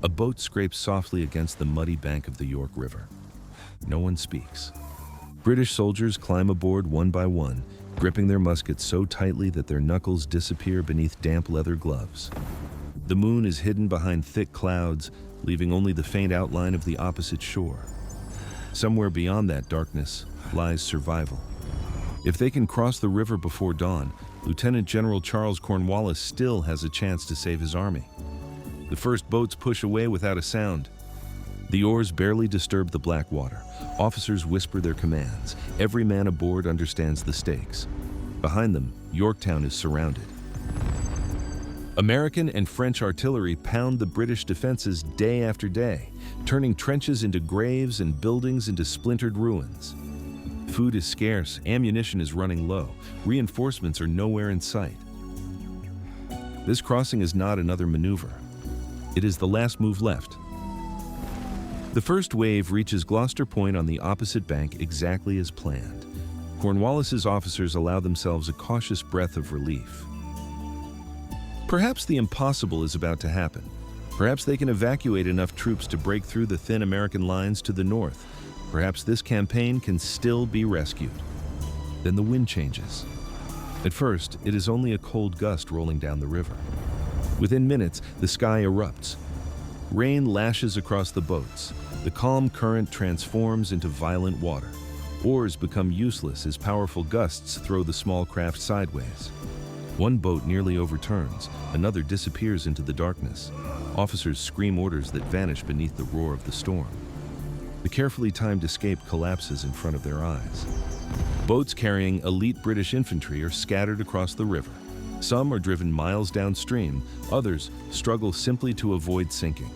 A boat scrapes softly against the muddy bank of the York River. No one speaks. British soldiers climb aboard one by one, gripping their muskets so tightly that their knuckles disappear beneath damp leather gloves. The moon is hidden behind thick clouds, leaving only the faint outline of the opposite shore. Somewhere beyond that darkness lies survival. If they can cross the river before dawn, Lieutenant General Charles Cornwallis still has a chance to save his army. The first boats push away without a sound. The oars barely disturb the black water. Officers whisper their commands. Every man aboard understands the stakes. Behind them, Yorktown is surrounded. American and French artillery pound the British defenses day after day, turning trenches into graves and buildings into splintered ruins. Food is scarce, ammunition is running low, reinforcements are nowhere in sight. This crossing is not another maneuver. It is the last move left. The first wave reaches Gloucester Point on the opposite bank exactly as planned. Cornwallis's officers allow themselves a cautious breath of relief. Perhaps the impossible is about to happen. Perhaps they can evacuate enough troops to break through the thin American lines to the north. Perhaps this campaign can still be rescued. Then the wind changes. At first, it is only a cold gust rolling down the river. Within minutes, the sky erupts. Rain lashes across the boats. The calm current transforms into violent water. Oars become useless as powerful gusts throw the small craft sideways. One boat nearly overturns, another disappears into the darkness. Officers scream orders that vanish beneath the roar of the storm. The carefully timed escape collapses in front of their eyes. Boats carrying elite British infantry are scattered across the river. Some are driven miles downstream, others struggle simply to avoid sinking.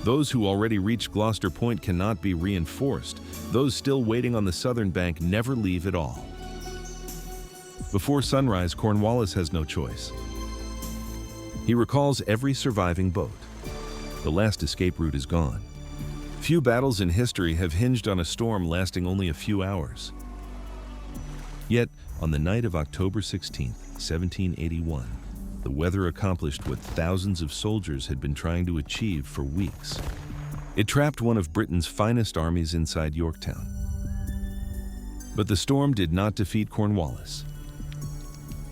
Those who already reached Gloucester Point cannot be reinforced. Those still waiting on the southern bank never leave at all. Before sunrise, Cornwallis has no choice. He recalls every surviving boat. The last escape route is gone. Few battles in history have hinged on a storm lasting only a few hours. Yet, on the night of October 16, 1781, the weather accomplished what thousands of soldiers had been trying to achieve for weeks. It trapped one of Britain's finest armies inside Yorktown. But the storm did not defeat Cornwallis.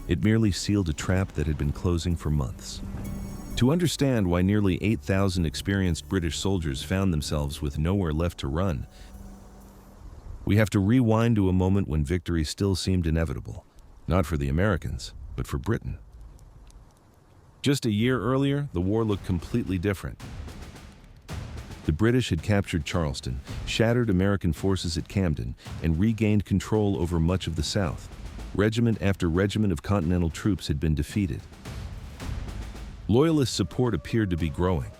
It merely sealed a trap that had been closing for months. To understand why nearly 8,000 experienced British soldiers found themselves with nowhere left to run, we have to rewind to a moment when victory still seemed inevitable, not for the Americans, but for Britain. Just a year earlier, the war looked completely different. The British had captured Charleston, shattered American forces at Camden, and regained control over much of the South. Regiment after regiment of Continental troops had been defeated. Loyalist support appeared to be growing.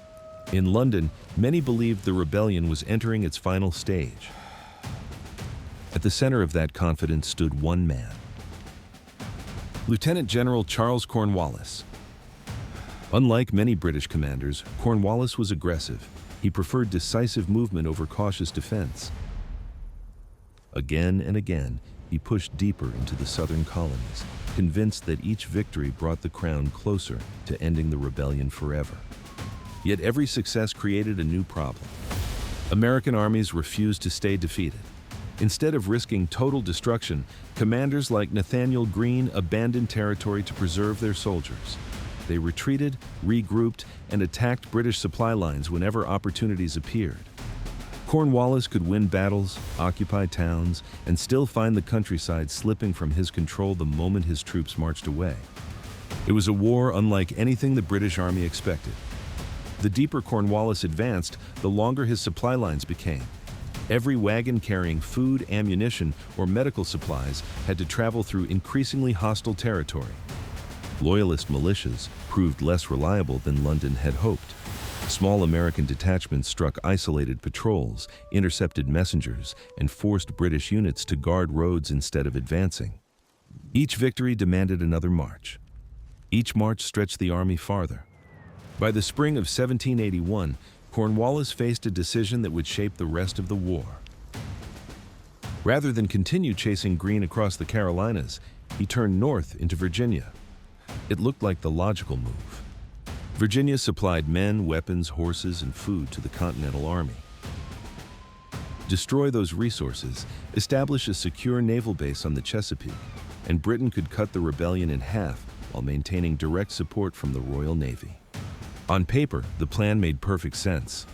In London, many believed the rebellion was entering its final stage. At the center of that confidence stood one man, Lieutenant General Charles Cornwallis. Unlike many British commanders, Cornwallis was aggressive. He preferred decisive movement over cautious defense. Again and again, he pushed deeper into the southern colonies, convinced that each victory brought the crown closer to ending the rebellion forever. Yet every success created a new problem. American armies refused to stay defeated. Instead of risking total destruction, commanders like Nathaniel Greene abandoned territory to preserve their soldiers. They retreated, regrouped, and attacked British supply lines whenever opportunities appeared. Cornwallis could win battles, occupy towns, and still find the countryside slipping from his control the moment his troops marched away. It was a war unlike anything the British Army expected. The deeper Cornwallis advanced, the longer his supply lines became. Every wagon carrying food, ammunition, or medical supplies had to travel through increasingly hostile territory. Loyalist militias proved less reliable than London had hoped. Small American detachments struck isolated patrols, intercepted messengers, and forced British units to guard roads instead of advancing. Each victory demanded another march. Each march stretched the army farther. By the spring of 1781, Cornwallis faced a decision that would shape the rest of the war. Rather than continue chasing Greene across the Carolinas, he turned north into Virginia. It looked like the logical move. Virginia supplied men, weapons, horses, and food to the Continental Army. Destroy those resources, establish a secure naval base on the Chesapeake, and Britain could cut the rebellion in half while maintaining direct support from the Royal Navy. On paper, the plan made perfect sense.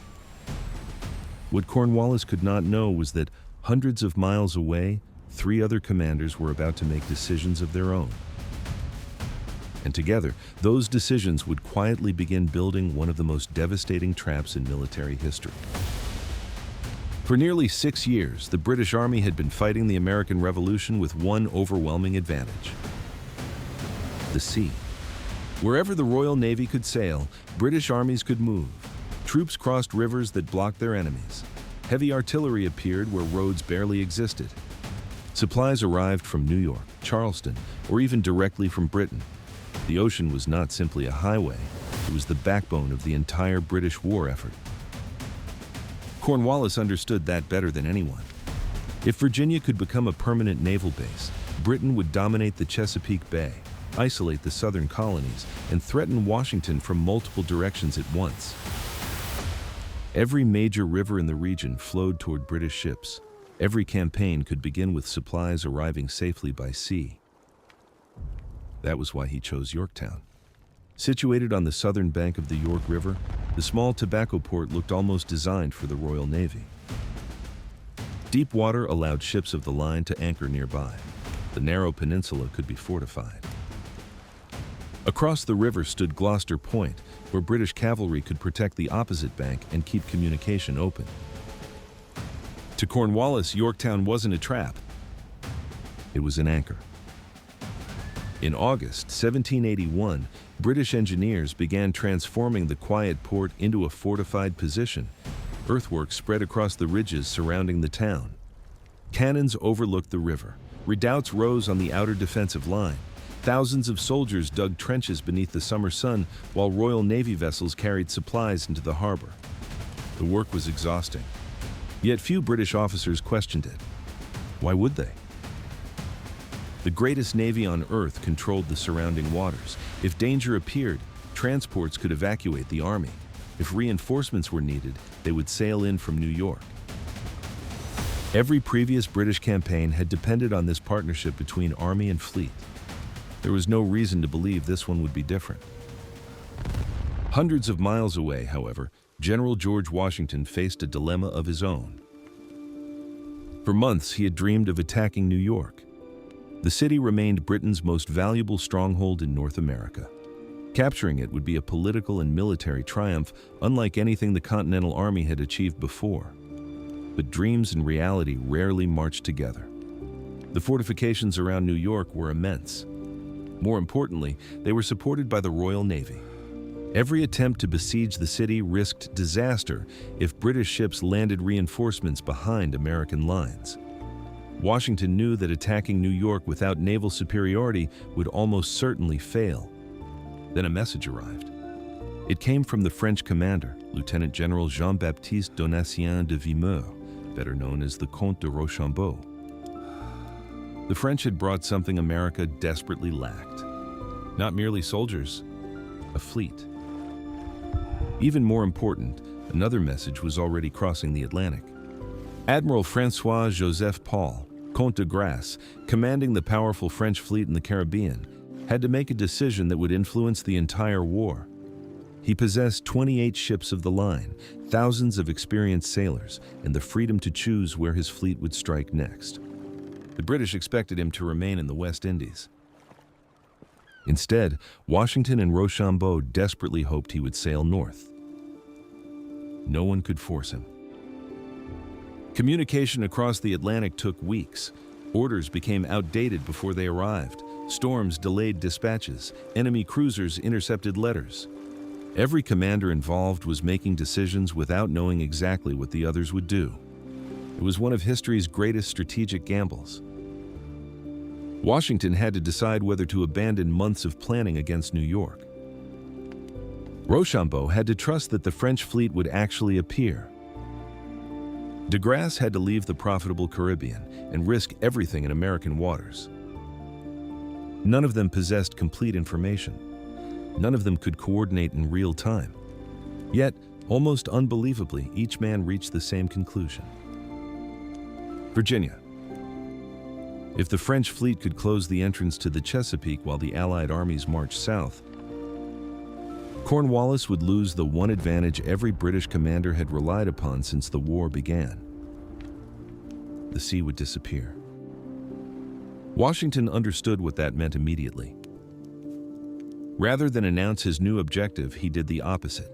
What Cornwallis could not know was that hundreds of miles away, 3 other commanders were about to make decisions of their own. And together, those decisions would quietly begin building one of the most devastating traps in military history. For nearly 6 years, the British Army had been fighting the American Revolution with one overwhelming advantage: the sea. Wherever the Royal Navy could sail, British armies could move. Troops crossed rivers that blocked their enemies. Heavy artillery appeared where roads barely existed. Supplies arrived from New York, Charleston, or even directly from Britain. The ocean was not simply a highway, it was the backbone of the entire British war effort. Cornwallis understood that better than anyone. If Virginia could become a permanent naval base, Britain would dominate the Chesapeake Bay, isolate the southern colonies, and threaten Washington from multiple directions at once. Every major river in the region flowed toward British ships. Every campaign could begin with supplies arriving safely by sea. That was why he chose Yorktown. Situated on the southern bank of the York River, the small tobacco port looked almost designed for the Royal Navy. Deep water allowed ships of the line to anchor nearby. The narrow peninsula could be fortified. Across the river stood Gloucester Point, where British cavalry could protect the opposite bank and keep communication open. To Cornwallis, Yorktown wasn't a trap. It was an anchor. In August 1781, British engineers began transforming the quiet port into a fortified position. Earthworks spread across the ridges surrounding the town. Cannons overlooked the river. Redoubts rose on the outer defensive line. Thousands of soldiers dug trenches beneath the summer sun, while Royal Navy vessels carried supplies into the harbor. The work was exhausting. Yet few British officers questioned it. Why would they? The greatest navy on Earth controlled the surrounding waters. If danger appeared, transports could evacuate the army. If reinforcements were needed, they would sail in from New York. Every previous British campaign had depended on this partnership between army and fleet. There was no reason to believe this one would be different. Hundreds of miles away, however, General George Washington faced a dilemma of his own. For months, he had dreamed of attacking New York. The city remained Britain's most valuable stronghold in North America. Capturing it would be a political and military triumph unlike anything the Continental Army had achieved before. But dreams and reality rarely marched together. The fortifications around New York were immense. More importantly, they were supported by the Royal Navy. Every attempt to besiege the city risked disaster if British ships landed reinforcements behind American lines. Washington knew that attacking New York without naval superiority would almost certainly fail. Then a message arrived. It came from the French commander, Lieutenant General Jean-Baptiste Donatien de Vimeur, better known as the Comte de Rochambeau. The French had brought something America desperately lacked. Not merely soldiers, a fleet. Even more important, another message was already crossing the Atlantic. Admiral François-Joseph Paul, Comte de Grasse, commanding the powerful French fleet in the Caribbean, had to make a decision that would influence the entire war. He possessed 28 ships of the line, thousands of experienced sailors, and the freedom to choose where his fleet would strike next. The British expected him to remain in the West Indies. Instead, Washington and Rochambeau desperately hoped he would sail north. No one could force him. Communication across the Atlantic took weeks. Orders became outdated before they arrived. Storms delayed dispatches. Enemy cruisers intercepted letters. Every commander involved was making decisions without knowing exactly what the others would do. It was one of history's greatest strategic gambles. Washington had to decide whether to abandon months of planning against New York. Rochambeau had to trust that the French fleet would actually appear. De Grasse had to leave the profitable Caribbean and risk everything in American waters. None of them possessed complete information. None of them could coordinate in real time. Yet, almost unbelievably, each man reached the same conclusion. Virginia. If the French fleet could close the entrance to the Chesapeake while the Allied armies marched south, Cornwallis would lose the one advantage every British commander had relied upon since the war began. The sea would disappear. Washington understood what that meant immediately. Rather than announce his new objective, he did the opposite.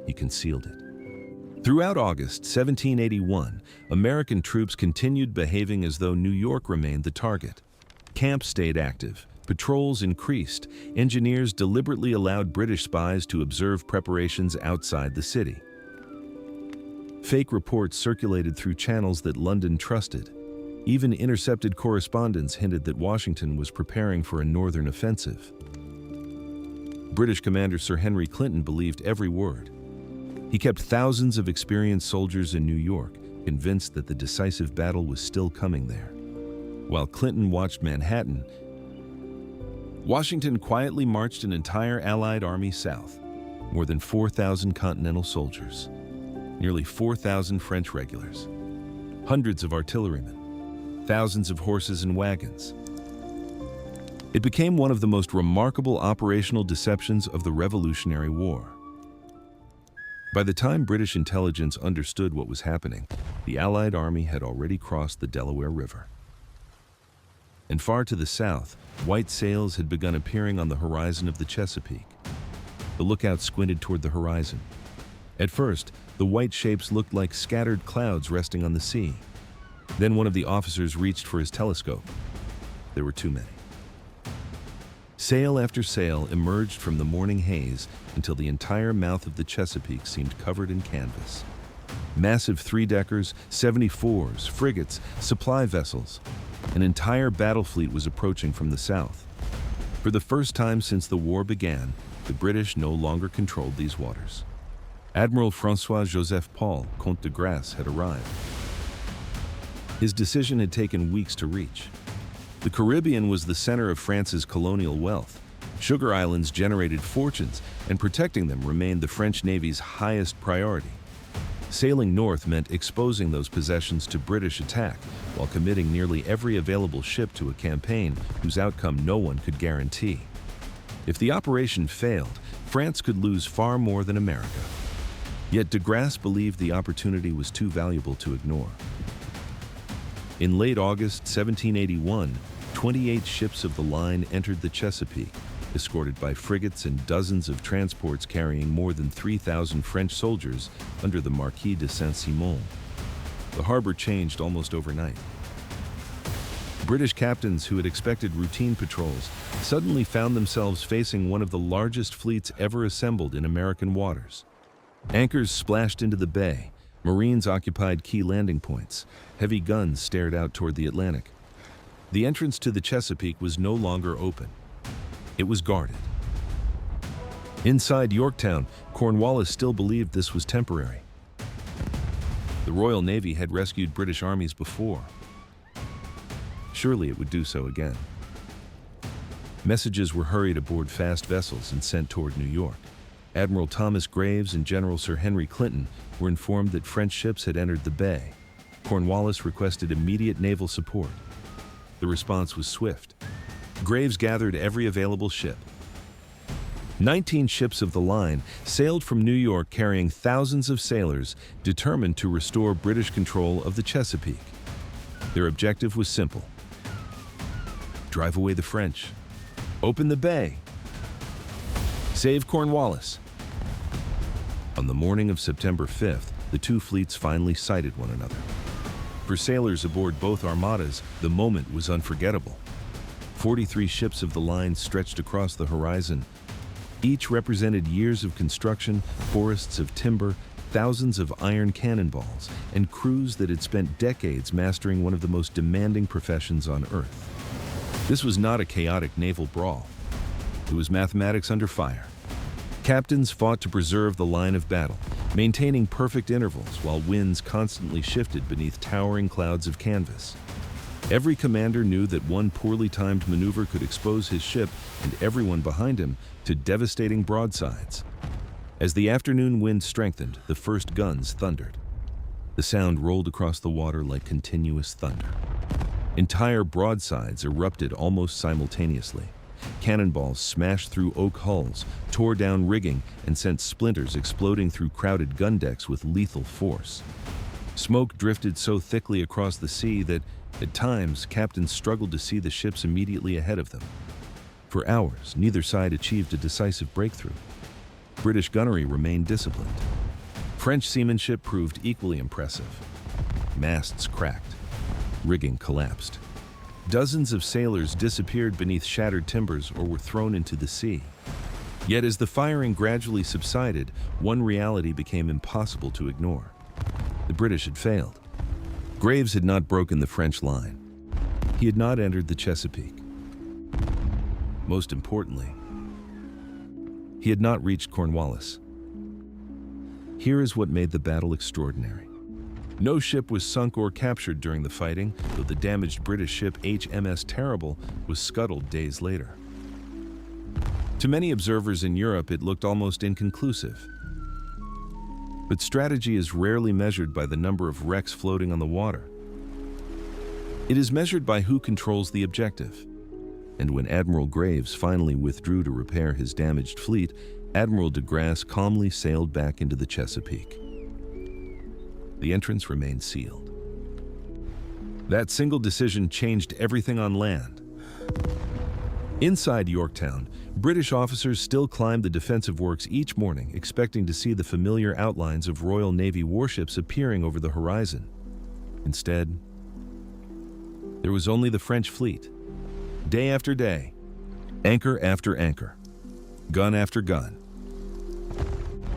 He concealed it. Throughout August 1781, American troops continued behaving as though New York remained the target. Camps stayed active, patrols increased, engineers deliberately allowed British spies to observe preparations outside the city. Fake reports circulated through channels that London trusted. Even intercepted correspondence hinted that Washington was preparing for a northern offensive. British Commander Sir Henry Clinton believed every word. He kept thousands of experienced soldiers in New York, convinced that the decisive battle was still coming there. While Clinton watched Manhattan, Washington quietly marched an entire Allied army south, more than 4,000 Continental soldiers, nearly 4,000 French regulars, hundreds of artillerymen, thousands of horses and wagons. It became one of the most remarkable operational deceptions of the Revolutionary War. By the time British intelligence understood what was happening, the Allied army had already crossed the Delaware River. And far to the south, white sails had begun appearing on the horizon of the Chesapeake. The lookout squinted toward the horizon. At first, the white shapes looked like scattered clouds resting on the sea. Then one of the officers reached for his telescope. There were too many. Sail after sail emerged from the morning haze until the entire mouth of the Chesapeake seemed covered in canvas. Massive three-deckers, 74s, frigates, supply vessels. An entire battle fleet was approaching from the south. For the first time since the war began, the British no longer controlled these waters. Admiral François-Joseph Paul, Comte de Grasse, had arrived. His decision had taken weeks to reach. The Caribbean was the center of France's colonial wealth. Sugar islands generated fortunes, and protecting them remained the French Navy's highest priority. Sailing north meant exposing those possessions to British attack, while committing nearly every available ship to a campaign whose outcome no one could guarantee. If the operation failed, France could lose far more than America. Yet de Grasse believed the opportunity was too valuable to ignore. In late August 1781, 28 ships of the line entered the Chesapeake, escorted by frigates and dozens of transports carrying more than 3,000 French soldiers under the Marquis de Saint-Simon. The harbor changed almost overnight. British captains who had expected routine patrols suddenly found themselves facing one of the largest fleets ever assembled in American waters. Anchors splashed into the bay. Marines occupied key landing points. Heavy guns stared out toward the Atlantic. The entrance to the Chesapeake was no longer open. It was guarded. Inside Yorktown, Cornwallis still believed this was temporary. The Royal Navy had rescued British armies before. Surely it would do so again. Messages were hurried aboard fast vessels and sent toward New York. Admiral Thomas Graves and General Sir Henry Clinton were informed that French ships had entered the bay. Cornwallis requested immediate naval support. The response was swift. Graves gathered every available ship. 19 ships of the line sailed from New York carrying thousands of sailors determined to restore British control of the Chesapeake. Their objective was simple: drive away the French, open the bay, save Cornwallis. On the morning of September 5th, the two fleets finally sighted one another. For sailors aboard both armadas, the moment was unforgettable. 43 ships of the line stretched across the horizon. Each represented years of construction, forests of timber, thousands of iron cannonballs, and crews that had spent decades mastering one of the most demanding professions on Earth. This was not a chaotic naval brawl. It was mathematics under fire. Captains fought to preserve the line of battle, maintaining perfect intervals while winds constantly shifted beneath towering clouds of canvas. Every commander knew that one poorly timed maneuver could expose his ship and everyone behind him to devastating broadsides. As the afternoon wind strengthened, the first guns thundered. The sound rolled across the water like continuous thunder. Entire broadsides erupted almost simultaneously. Cannonballs smashed through oak hulls, tore down rigging, and sent splinters exploding through crowded gun decks with lethal force. Smoke drifted so thickly across the sea that, at times, captains struggled to see the ships immediately ahead of them. For hours, neither side achieved a decisive breakthrough. British gunnery remained disciplined. French seamanship proved equally impressive. Masts cracked. Rigging collapsed. Dozens of sailors disappeared beneath shattered timbers or were thrown into the sea. Yet as the firing gradually subsided, one reality became impossible to ignore. The British had failed. Graves had not broken the French line. He had not entered the Chesapeake. Most importantly, he had not reached Cornwallis. Here is what made the battle extraordinary. No ship was sunk or captured during the fighting, though the damaged British ship HMS Terrible was scuttled days later. To many observers in Europe, it looked almost inconclusive. But strategy is rarely measured by the number of wrecks floating on the water. It is measured by who controls the objective. And when Admiral Graves finally withdrew to repair his damaged fleet, Admiral de Grasse calmly sailed back into the Chesapeake. The entrance remained sealed. That single decision changed everything on land. Inside Yorktown, British officers still climbed the defensive works each morning, expecting to see the familiar outlines of Royal Navy warships appearing over the horizon. Instead, there was only the French fleet. Day after day, anchor after anchor, gun after gun.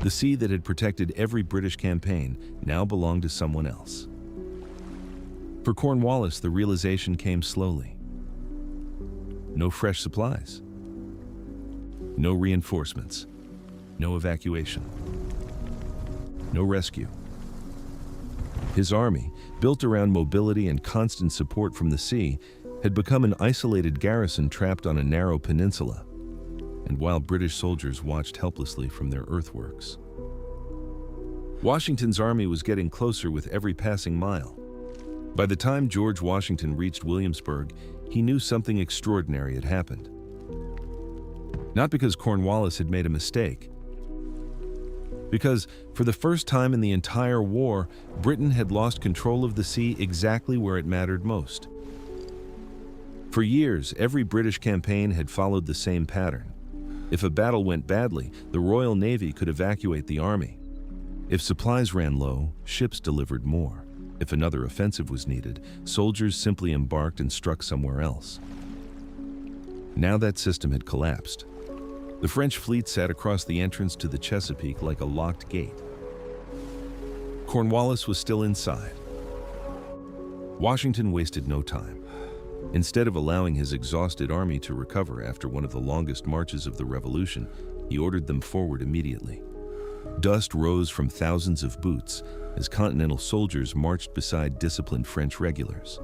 The sea that had protected every British campaign now belonged to someone else. For Cornwallis, the realization came slowly. No fresh supplies. No reinforcements. No evacuation. No rescue. His army, built around mobility and constant support from the sea, had become an isolated garrison trapped on a narrow peninsula. And while British soldiers watched helplessly from their earthworks, Washington's army was getting closer with every passing mile. By the time George Washington reached Williamsburg, he knew something extraordinary had happened. Not because Cornwallis had made a mistake, because for the first time in the entire war, Britain had lost control of the sea exactly where it mattered most. For years, every British campaign had followed the same pattern. If a battle went badly, the Royal Navy could evacuate the army. If supplies ran low, ships delivered more. If another offensive was needed, soldiers simply embarked and struck somewhere else. Now that system had collapsed. The French fleet sat across the entrance to the Chesapeake like a locked gate. Cornwallis was still inside. Washington wasted no time. Instead of allowing his exhausted army to recover after one of the longest marches of the Revolution, he ordered them forward immediately. Dust rose from thousands of boots as Continental soldiers marched beside disciplined French regulars.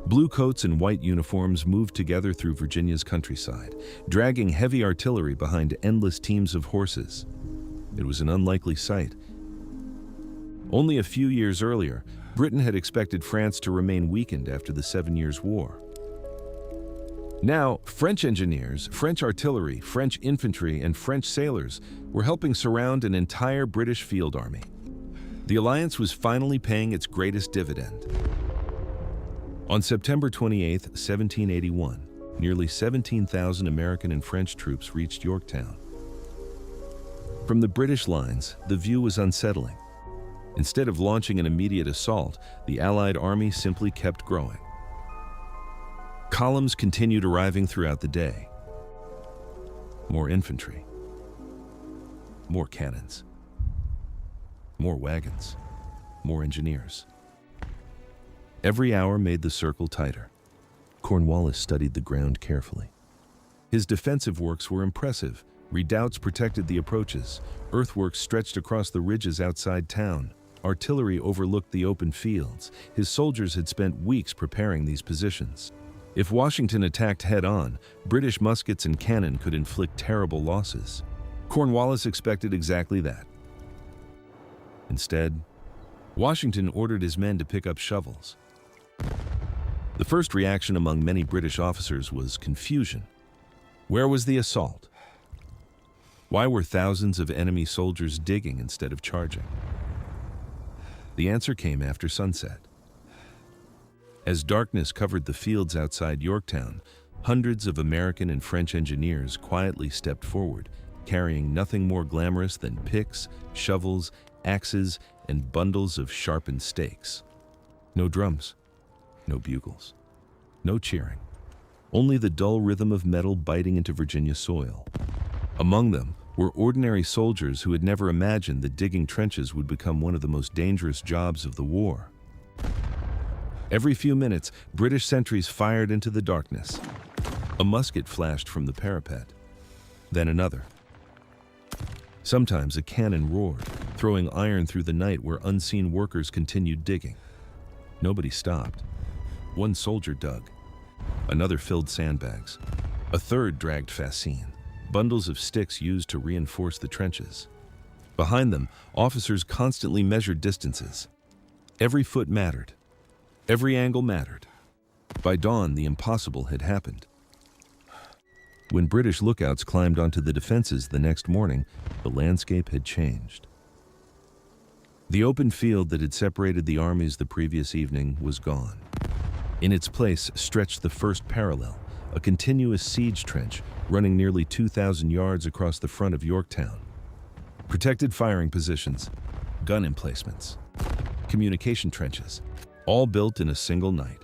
Blue coats and white uniforms moved together through Virginia's countryside, dragging heavy artillery behind endless teams of horses. It was an unlikely sight. Only a few years earlier, Britain had expected France to remain weakened after the 7 Years' War. Now, French engineers, French artillery, French infantry, and French sailors were helping surround an entire British field army. The alliance was finally paying its greatest dividend. On September 28, 1781, nearly 17,000 American and French troops reached Yorktown. From the British lines, the view was unsettling. Instead of launching an immediate assault, the Allied army simply kept growing. Columns continued arriving throughout the day. More infantry. More cannons. More wagons. More engineers. Every hour made the circle tighter. Cornwallis studied the ground carefully. His defensive works were impressive. Redoubts protected the approaches. Earthworks stretched across the ridges outside town. artillery overlooked the open fields. His soldiers had spent weeks preparing these positions. If Washington attacked head-on, British muskets and cannon could inflict terrible losses. Cornwallis expected exactly that. Instead, Washington ordered his men to pick up shovels. The first reaction among many British officers was confusion. Where was the assault? Why were thousands of enemy soldiers digging instead of charging? The answer came after sunset. As darkness covered the fields outside Yorktown, hundreds of American and French engineers quietly stepped forward, carrying nothing more glamorous than picks, shovels, axes, and bundles of sharpened stakes. No drums, no bugles, no cheering, only the dull rhythm of metal biting into Virginia soil. Among them were ordinary soldiers who had never imagined that digging trenches would become one of the most dangerous jobs of the war. Every few minutes, British sentries fired into the darkness. A musket flashed from the parapet, then another. Sometimes a cannon roared, throwing iron through the night where unseen workers continued digging. Nobody stopped. One soldier dug. Another filled sandbags. A third dragged fascine, bundles of sticks used to reinforce the trenches. Behind them, officers constantly measured distances. Every foot mattered. Every angle mattered. By dawn, the impossible had happened. When British lookouts climbed onto the defenses the next morning, the landscape had changed. The open field that had separated the armies the previous evening was gone. In its place stretched the first parallel, a continuous siege trench running nearly 2,000 yards across the front of Yorktown. Protected firing positions, gun emplacements, communication trenches, all built in a single night.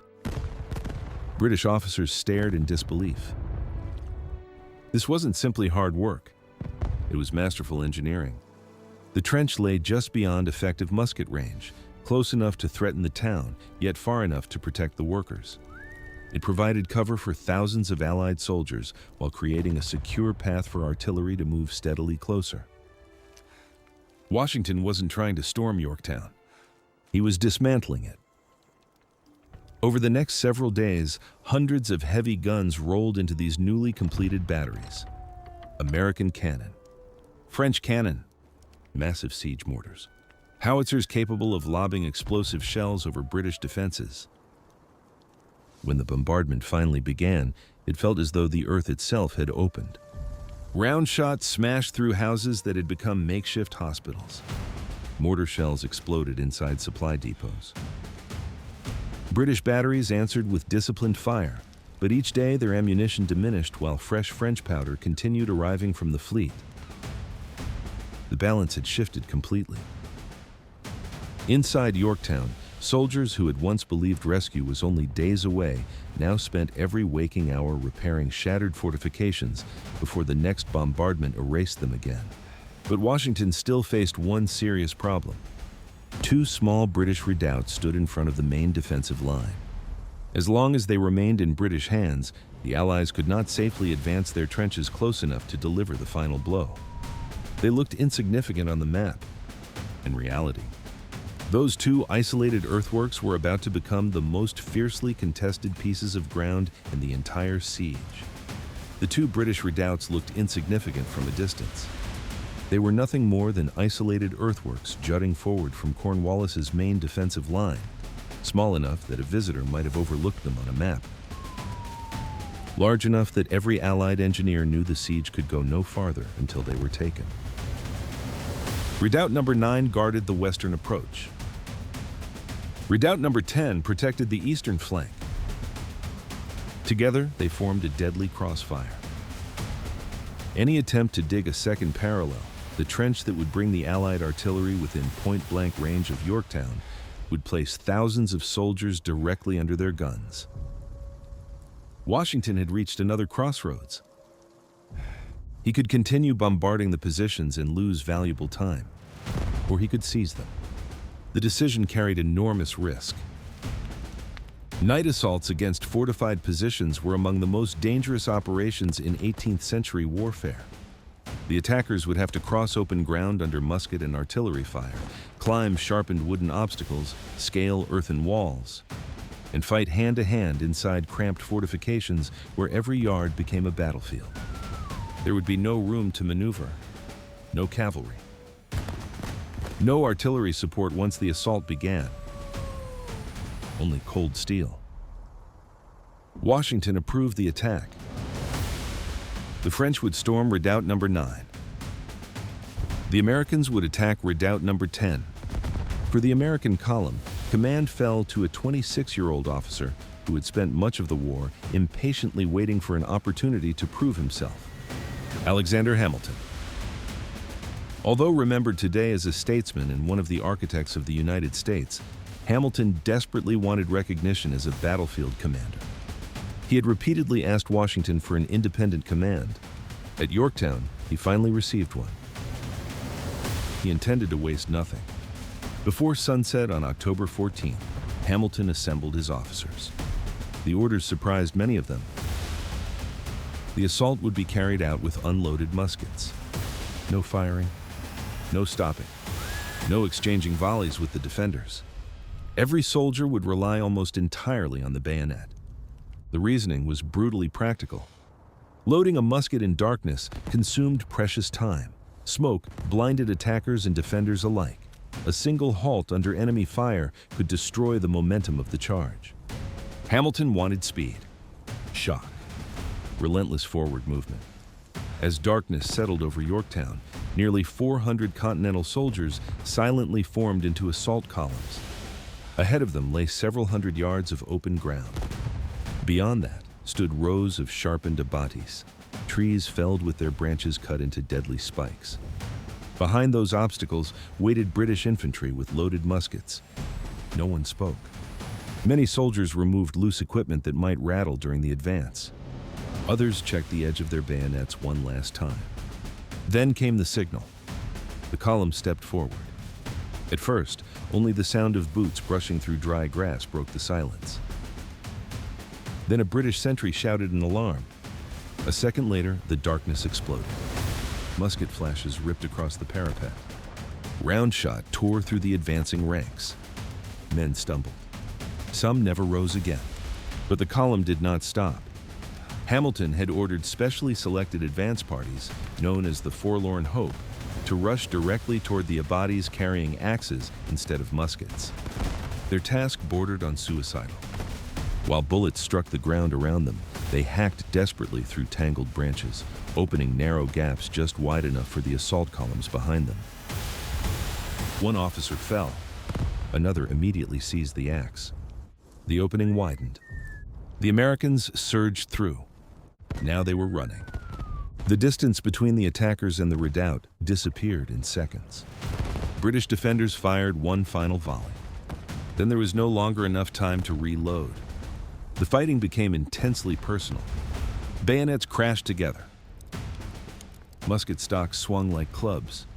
British officers stared in disbelief. This wasn't simply hard work. It was masterful engineering. The trench lay just beyond effective musket range, close enough to threaten the town, yet far enough to protect the workers. It provided cover for thousands of Allied soldiers while creating a secure path for artillery to move steadily closer. Washington wasn't trying to storm Yorktown. He was dismantling it. Over the next several days, hundreds of heavy guns rolled into these newly completed batteries. American cannon, French cannon, massive siege mortars, howitzers capable of lobbing explosive shells over British defenses. When the bombardment finally began, it felt as though the earth itself had opened. Round shots smashed through houses that had become makeshift hospitals. Mortar shells exploded inside supply depots. British batteries answered with disciplined fire, but each day their ammunition diminished while fresh French powder continued arriving from the fleet. The balance had shifted completely. Inside Yorktown, soldiers who had once believed rescue was only days away now spent every waking hour repairing shattered fortifications before the next bombardment erased them again. But Washington still faced one serious problem. Two small British redoubts stood in front of the main defensive line. As long as they remained in British hands, the Allies could not safely advance their trenches close enough to deliver the final blow. They looked insignificant on the map. In reality, those two isolated earthworks were about to become the most fiercely contested pieces of ground in the entire siege. The two British redoubts looked insignificant from a distance. They were nothing more than isolated earthworks jutting forward from Cornwallis's main defensive line, small enough that a visitor might have overlooked them on a map. Large enough that every Allied engineer knew the siege could go no farther until they were taken. Redoubt number 9 guarded the western approach. Redoubt number 10 protected the eastern flank. Together, they formed a deadly crossfire. Any attempt to dig a second parallel, the trench that would bring the Allied artillery within point-blank range of Yorktown, would place thousands of soldiers directly under their guns. Washington had reached another crossroads. He could continue bombarding the positions and lose valuable time, or he could seize them. The decision carried enormous risk. Night assaults against fortified positions were among the most dangerous operations in 18th century warfare. The attackers would have to cross open ground under musket and artillery fire, climb sharpened wooden obstacles, scale earthen walls, and fight hand-to-hand inside cramped fortifications where every yard became a battlefield. There would be no room to maneuver, no cavalry, no artillery support once the assault began, only cold steel. Washington approved the attack. The French would storm Redoubt No. 9. The Americans would attack Redoubt No. 10. For the American column, command fell to a 26-year-old officer who had spent much of the war impatiently waiting for an opportunity to prove himself: Alexander Hamilton. Although remembered today as a statesman and one of the architects of the United States, Hamilton desperately wanted recognition as a battlefield commander. He had repeatedly asked Washington for an independent command. At Yorktown, he finally received one. He intended to waste nothing. Before sunset on October 14th, Hamilton assembled his officers. The orders surprised many of them. The assault would be carried out with unloaded muskets. No firing, no stopping, no exchanging volleys with the defenders. Every soldier would rely almost entirely on the bayonet. The reasoning was brutally practical. Loading a musket in darkness consumed precious time. Smoke blinded attackers and defenders alike. A single halt under enemy fire could destroy the momentum of the charge. Hamilton wanted speed, shock, relentless forward movement. As darkness settled over Yorktown, nearly 400 Continental soldiers silently formed into assault columns. Ahead of them lay several hundred yards of open ground. Beyond that stood rows of sharpened abatis, trees felled with their branches cut into deadly spikes. Behind those obstacles waited British infantry with loaded muskets. No one spoke. Many soldiers removed loose equipment that might rattle during the advance. Others checked the edge of their bayonets one last time. Then came the signal. The column stepped forward. At first, only the sound of boots brushing through dry grass broke the silence. Then a British sentry shouted an alarm. A second later, the darkness exploded. Musket flashes ripped across the parapet. Round shot tore through the advancing ranks. Men stumbled. Some never rose again. But the column did not stop. Hamilton had ordered specially selected advance parties, known as the Forlorn Hope, to rush directly toward the abatis carrying axes instead of muskets. Their task bordered on suicidal. While bullets struck the ground around them, they hacked desperately through tangled branches, opening narrow gaps just wide enough for the assault columns behind them. One officer fell. Another immediately seized the axe. The opening widened. The Americans surged through. Now they were running. The distance between the attackers and the redoubt disappeared in seconds. British defenders fired one final volley. Then there was no longer enough time to reload. The fighting became intensely personal. Bayonets crashed together. Musket stocks swung like clubs.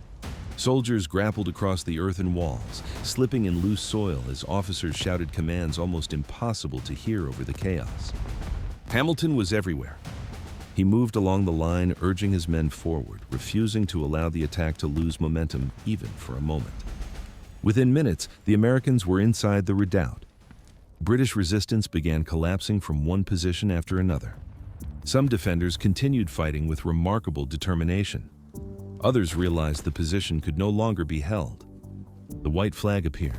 Soldiers grappled across the earthen walls, slipping in loose soil as officers shouted commands almost impossible to hear over the chaos. Hamilton was everywhere. He moved along the line, urging his men forward, refusing to allow the attack to lose momentum even for a moment. Within minutes, the Americans were inside the redoubt. British resistance began collapsing from one position after another. Some defenders continued fighting with remarkable determination. Others realized the position could no longer be held. The white flag appeared.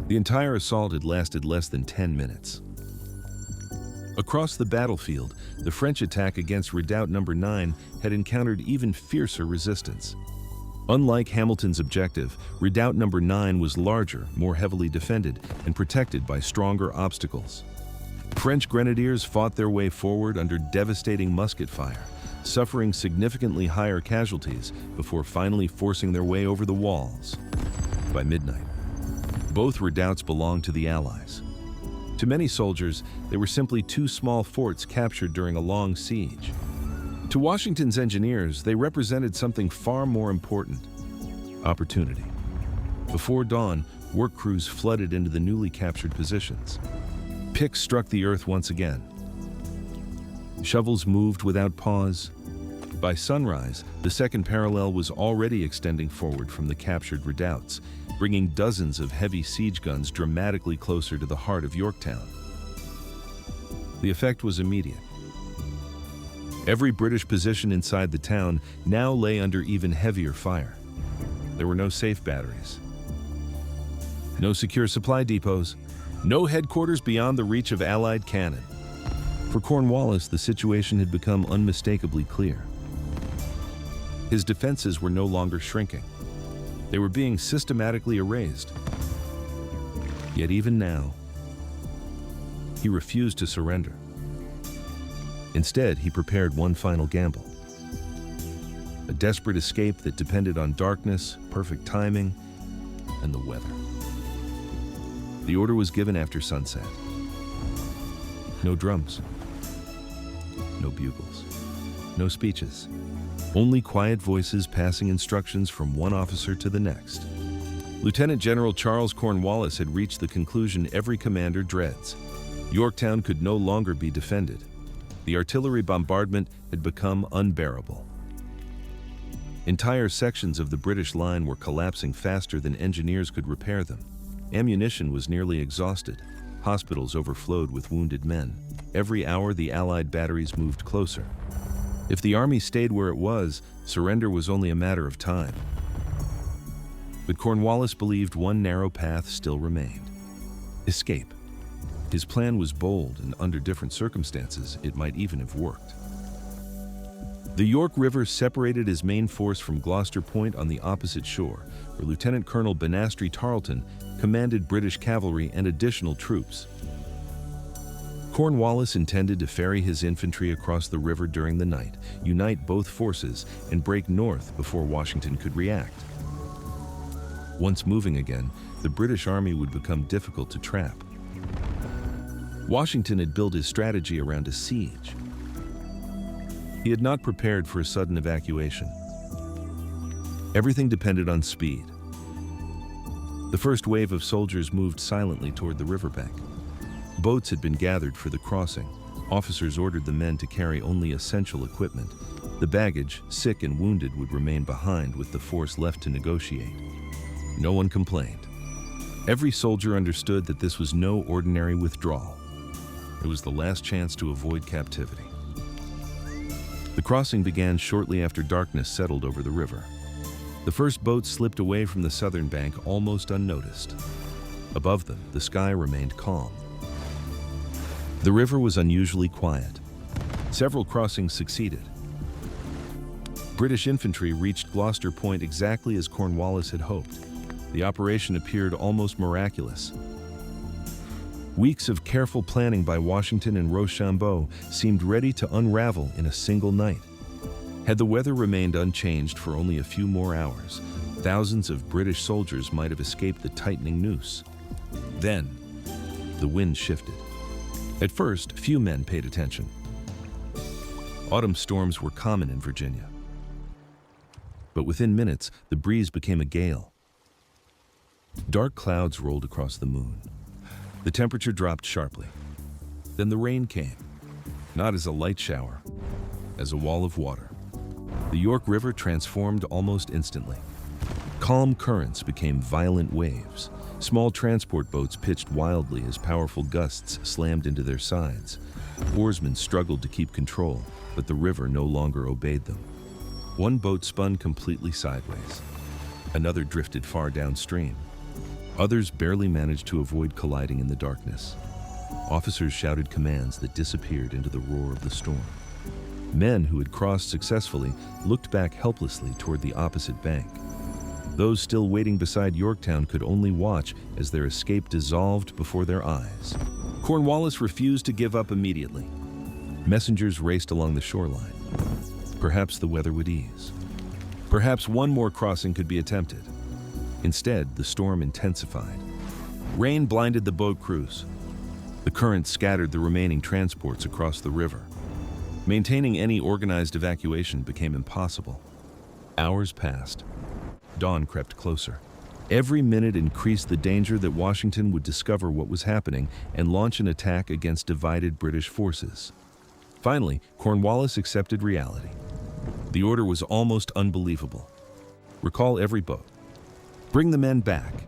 The entire assault had lasted less than 10 minutes. Across the battlefield, the French attack against Redoubt No. 9 had encountered even fiercer resistance. Unlike Hamilton's objective, Redoubt No. 9 was larger, more heavily defended, and protected by stronger obstacles. French grenadiers fought their way forward under devastating musket fire, suffering significantly higher casualties before finally forcing their way over the walls. By midnight, both redoubts belonged to the Allies. To many soldiers, they were simply two small forts captured during a long siege. To Washington's engineers, they represented something far more important: opportunity. Before dawn, work crews flooded into the newly captured positions. Picks struck the earth once again. Shovels moved without pause. By sunrise, the second parallel was already extending forward from the captured redoubts, bringing dozens of heavy siege guns dramatically closer to the heart of Yorktown. The effect was immediate. Every British position inside the town now lay under even heavier fire. There were no safe batteries, no secure supply depots, no headquarters beyond the reach of Allied cannon. For Cornwallis, the situation had become unmistakably clear. His defenses were no longer shrinking. They were being systematically erased. Yet even now, he refused to surrender. Instead, he prepared one final gamble. A desperate escape that depended on darkness, perfect timing, and the weather. The order was given after sunset. No drums, no bugles, no speeches. Only quiet voices passing instructions from one officer to the next. Lieutenant General Charles Cornwallis had reached the conclusion every commander dreads. Yorktown could no longer be defended. The artillery bombardment had become unbearable. Entire sections of the British line were collapsing faster than engineers could repair them. Ammunition was nearly exhausted. Hospitals overflowed with wounded men. Every hour, the Allied batteries moved closer. If the army stayed where it was, surrender was only a matter of time. But Cornwallis believed one narrow path still remained: escape. His plan was bold, and under different circumstances, it might even have worked. The York River separated his main force from Gloucester Point on the opposite shore, where Lieutenant Colonel Banastry Tarleton commanded British cavalry and additional troops. Cornwallis intended to ferry his infantry across the river during the night, unite both forces, and break north before Washington could react. Once moving again, the British army would become difficult to trap. Washington had built his strategy around a siege. He had not prepared for a sudden evacuation. Everything depended on speed. The first wave of soldiers moved silently toward the riverbank. Boats had been gathered for the crossing. Officers ordered the men to carry only essential equipment. The baggage, sick and wounded, would remain behind with the force left to negotiate. No one complained. Every soldier understood that this was no ordinary withdrawal. It was the last chance to avoid captivity. The crossing began shortly after darkness settled over the river. The first boats slipped away from the southern bank almost unnoticed. Above them, the sky remained calm. The river was unusually quiet. Several crossings succeeded. British infantry reached Gloucester Point exactly as Cornwallis had hoped. The operation appeared almost miraculous. Weeks of careful planning by Washington and Rochambeau seemed ready to unravel in a single night. Had the weather remained unchanged for only a few more hours, thousands of British soldiers might have escaped the tightening noose. Then, the wind shifted. At first, few men paid attention. Autumn storms were common in Virginia. But within minutes, the breeze became a gale. Dark clouds rolled across the moon. The temperature dropped sharply. Then the rain came, not as a light shower, as a wall of water. The York River transformed almost instantly. Calm currents became violent waves. Small transport boats pitched wildly as powerful gusts slammed into their sides. Oarsmen struggled to keep control, but the river no longer obeyed them. One boat spun completely sideways. Another drifted far downstream. Others barely managed to avoid colliding in the darkness. Officers shouted commands that disappeared into the roar of the storm. Men who had crossed successfully looked back helplessly toward the opposite bank. Those still waiting beside Yorktown could only watch as their escape dissolved before their eyes. Cornwallis refused to give up immediately. Messengers raced along the shoreline. Perhaps the weather would ease. Perhaps one more crossing could be attempted. Instead, the storm intensified. Rain blinded the boat crews. The current scattered the remaining transports across the river. Maintaining any organized evacuation became impossible. Hours passed. Dawn crept closer. Every minute increased the danger that Washington would discover what was happening and launch an attack against divided British forces. Finally, Cornwallis accepted reality. The order was almost unbelievable. Recall every boat. Bring the men back.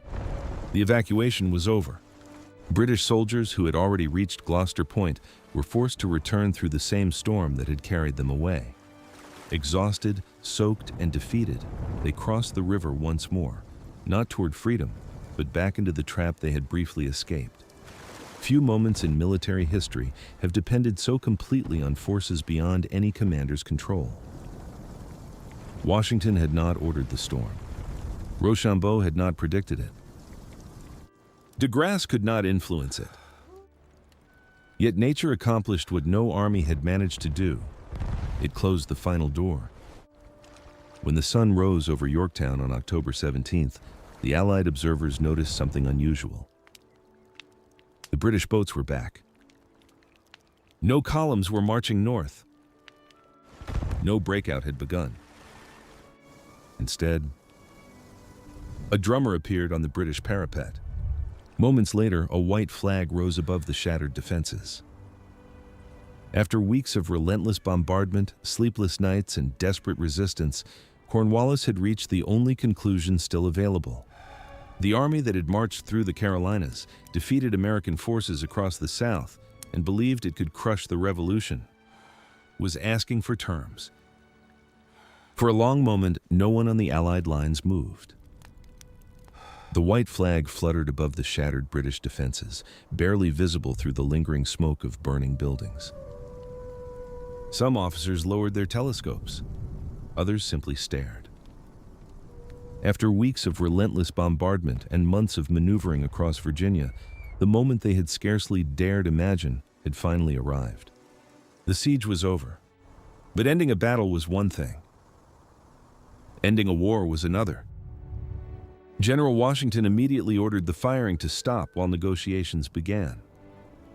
The evacuation was over. British soldiers who had already reached Gloucester Point were forced to return through the same storm that had carried them away. Exhausted, soaked, and defeated, they crossed the river once more, not toward freedom, but back into the trap they had briefly escaped. Few moments in military history have depended so completely on forces beyond any commander's control. Washington had not ordered the storm. Rochambeau had not predicted it. De Grasse could not influence it. Yet nature accomplished what no army had managed to do. It closed the final door. When the sun rose over Yorktown on October 17th, the Allied observers noticed something unusual. The British boats were back. No columns were marching north. No breakout had begun. Instead, a drummer appeared on the British parapet. Moments later, a white flag rose above the shattered defenses. After weeks of relentless bombardment, sleepless nights, and desperate resistance, Cornwallis had reached the only conclusion still available. The army that had marched through the Carolinas, defeated American forces across the South, and believed it could crush the revolution, was asking for terms. For a long moment, no one on the Allied lines moved. The white flag fluttered above the shattered British defenses, barely visible through the lingering smoke of burning buildings. Some officers lowered their telescopes. Others simply stared. After weeks of relentless bombardment and months of maneuvering across Virginia, the moment they had scarcely dared imagine had finally arrived. The siege was over. But ending a battle was one thing. Ending a war was another. General Washington immediately ordered the firing to stop while negotiations began.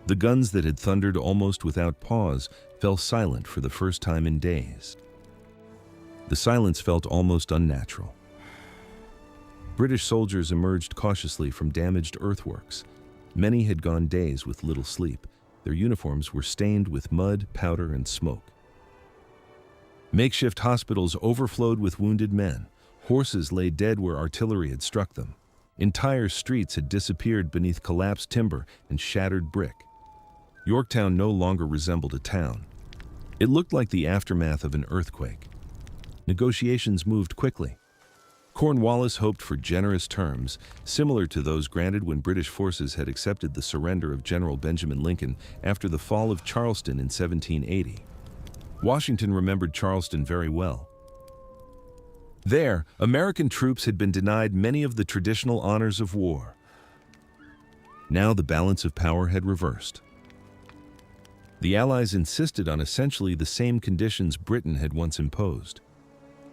The guns that had thundered almost without pause fell silent for the first time in days. The silence felt almost unnatural. British soldiers emerged cautiously from damaged earthworks. Many had gone days with little sleep. Their uniforms were stained with mud, powder, and smoke. Makeshift hospitals overflowed with wounded men. Horses lay dead where artillery had struck them. Entire streets had disappeared beneath collapsed timber and shattered brick. Yorktown no longer resembled a town. It looked like the aftermath of an earthquake. Negotiations moved quickly. Cornwallis hoped for generous terms, similar to those granted when British forces had accepted the surrender of General Benjamin Lincoln after the fall of Charleston in 1780. Washington remembered Charleston very well. There, American troops had been denied many of the traditional honors of war. Now the balance of power had reversed. The Allies insisted on essentially the same conditions Britain had once imposed.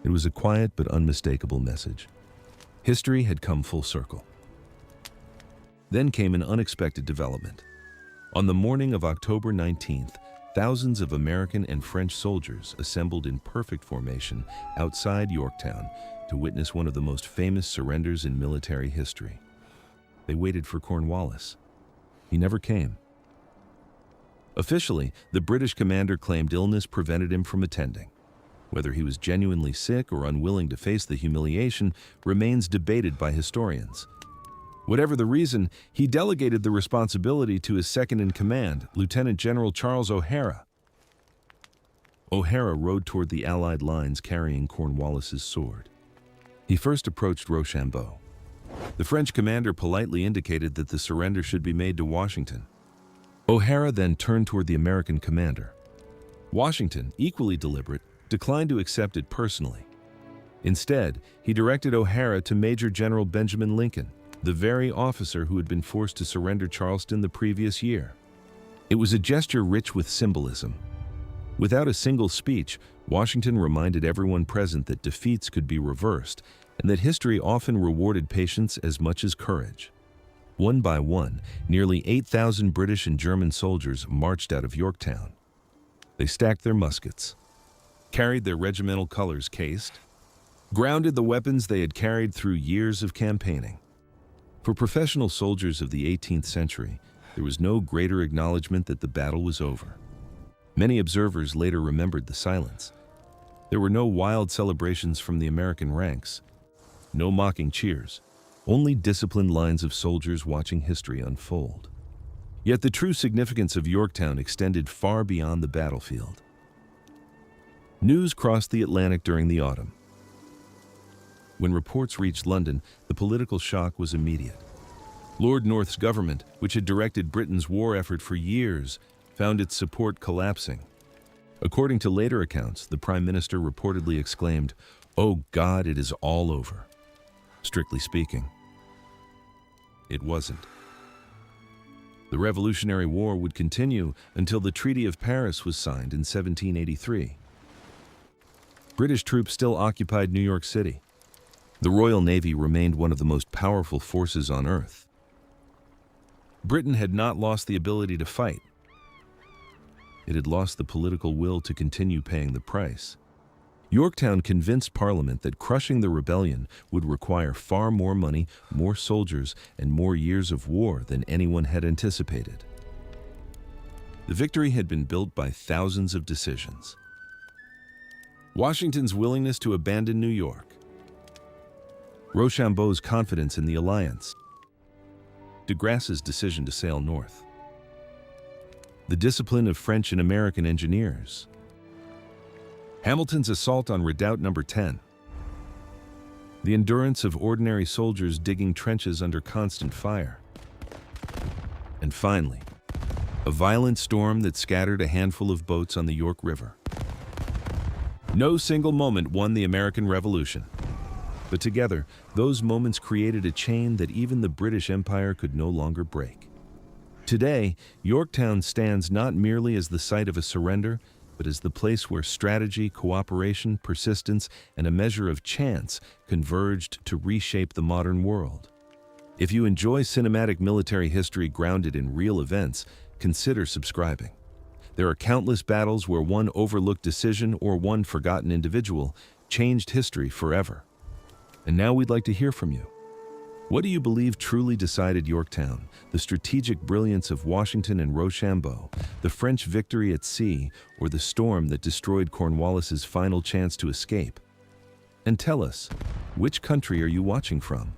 It was a quiet but unmistakable message. History had come full circle. Then came an unexpected development. On the morning of October 19th, thousands of American and French soldiers assembled in perfect formation outside Yorktown to witness one of the most famous surrenders in military history. They waited for Cornwallis. He never came. Officially, the British commander claimed illness prevented him from attending. Whether he was genuinely sick or unwilling to face the humiliation remains debated by historians. Whatever the reason, he delegated the responsibility to his second-in-command, Lieutenant General Charles O'Hara. O'Hara rode toward the Allied lines carrying Cornwallis's sword. He first approached Rochambeau. The French commander politely indicated that the surrender should be made to Washington. O'Hara then turned toward the American commander. Washington, equally deliberate, declined to accept it personally. Instead, he directed O'Hara to Major General Benjamin Lincoln, the very officer who had been forced to surrender Charleston the previous year. It was a gesture rich with symbolism. Without a single speech, Washington reminded everyone present that defeats could be reversed and that history often rewarded patience as much as courage. One by one, nearly 8,000 British and German soldiers marched out of Yorktown. They stacked their muskets, carried their regimental colors cased, grounded the weapons they had carried through years of campaigning. For professional soldiers of the 18th century, there was no greater acknowledgement that the battle was over. Many observers later remembered the silence. There were no wild celebrations from the American ranks, no mocking cheers, only disciplined lines of soldiers watching history unfold. Yet the true significance of Yorktown extended far beyond the battlefield. News crossed the Atlantic during the autumn. When reports reached London, the political shock was immediate. Lord North's government, which had directed Britain's war effort for years, found its support collapsing. According to later accounts, the Prime Minister reportedly exclaimed, "Oh God, it is all over." Strictly speaking, it wasn't. The Revolutionary War would continue until the Treaty of Paris was signed in 1783. British troops still occupied New York City. The Royal Navy remained one of the most powerful forces on Earth. Britain had not lost the ability to fight. It had lost the political will to continue paying the price. Yorktown convinced Parliament that crushing the rebellion would require far more money, more soldiers, and more years of war than anyone had anticipated. The victory had been built by thousands of decisions. Washington's willingness to abandon New York, Rochambeau's confidence in the alliance, de Grasse's decision to sail north, the discipline of French and American engineers, Hamilton's assault on Redoubt No. 10, the endurance of ordinary soldiers digging trenches under constant fire, and finally, a violent storm that scattered a handful of boats on the York River. No single moment won the American Revolution, but together, those moments created a chain that even the British Empire could no longer break. Today, Yorktown stands not merely as the site of a surrender, but as the place where strategy, cooperation, persistence, and a measure of chance converged to reshape the modern world. If you enjoy cinematic military history grounded in real events, consider subscribing. There are countless battles where one overlooked decision or one forgotten individual changed history forever. And now we'd like to hear from you. What do you believe truly decided Yorktown, the strategic brilliance of Washington and Rochambeau, the French victory at sea, or the storm that destroyed Cornwallis's final chance to escape? And tell us, which country are you watching from?